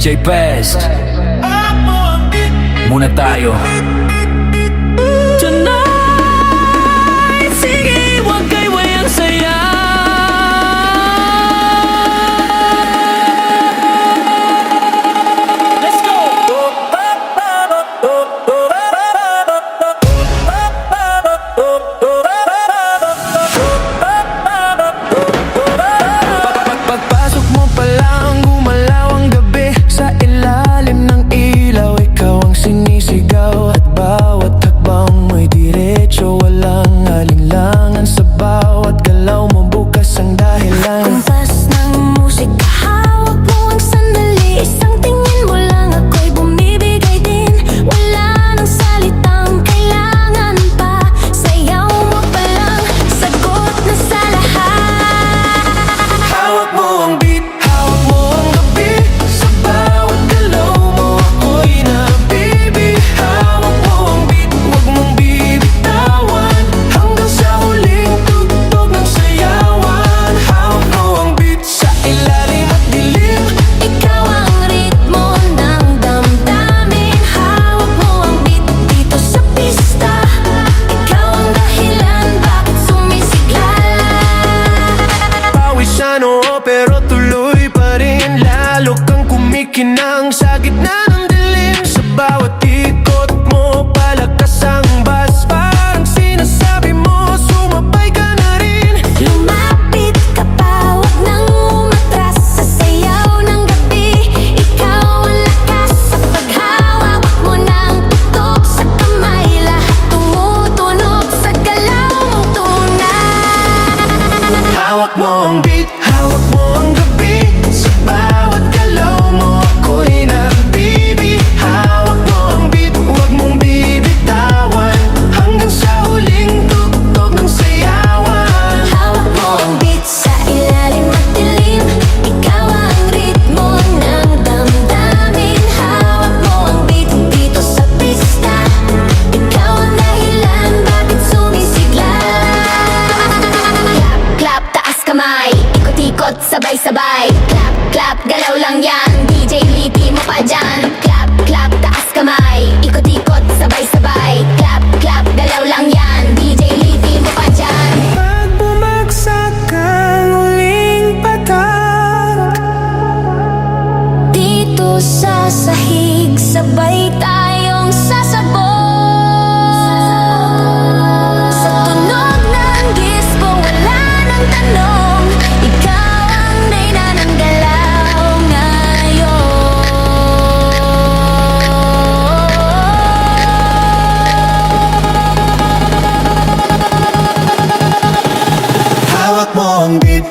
DJ Pest. Muna tayo. Tonight, sige, huwag kay wayang saya. Let's go! Pagpasok mo pa lang, gumalaw ang gabi. Sa ilalim ng ilaw, ikaw ang sinisigaw. At bawat hakbang mo'y diretso, walang alinlangan. Sa bawat galaw mo bukas ang dahilan. Kumpas ng musika, hawak mo ang sandali. Isang tingin mo lang, ako'y bumibigay din. Wala nang salitang kailangan pa. Sayaw mo pa lang, sagot na sa lahat. Hawak mo ang beat, hawak mo ang gabi. Sa bawat galaw mo ako'y nabibi. Hawak mo ang beat, huwag mong bibitawan. Hanggang sa huling tugtog ng sayawan. Hawak mo ang beat, sa ilalim at dilim. Ikaw ang ritmo ng damdamin. Hawak mo ang beat dito sa pista. Ikaw ang dahilan bakit sumisigla. Pawisan oo, pero tuloy pa rin. Lalo kang kumikinang sa gitna ng dilim. Sa bawat ikot mo, palakas ang bas. Parang sinasabi mo, sumabay ka na rin. Lumapit ka pa, huwag nang umatras. Sa sayaw ng gabi, ikaw ang lakas. Sa paghawak mo ng tutok sa kamay, lahat tumutunog sa galaw mong tunay. Hawak mo ang beat, hawak mo ang gabi. Sa bawat galaw mo ako'y nabibi. Hawak mo ang beat, huwag mong bibitawan. Hanggang sa huling tugtog ng sayawan. Hawak mo ang beat sa ilalim at dilim. Ikaw ang ritmo ng damdamin. Hawak mo ang beat dito sa pista. Ikaw ang dahilan bakit sumisigla. Clap, clap, taas kamay. Ikot-ikot, sabay-sabay. Clap, clap, galaw lang yan. DJ Lipi mo pa dyan. Clap, clap, taas kamay. Ikot-ikot, sabay-sabay. Clap, clap, galaw lang yan. DJ Lipi mo pa dyan. Pag bumagsak ang huling patak, Dito sa sahig, sabay tayong sasabog. Sa tunog ng gispo, wala nang tanong. Ikaw ang dayna ng galaw ngayon. hawak mo ang beat,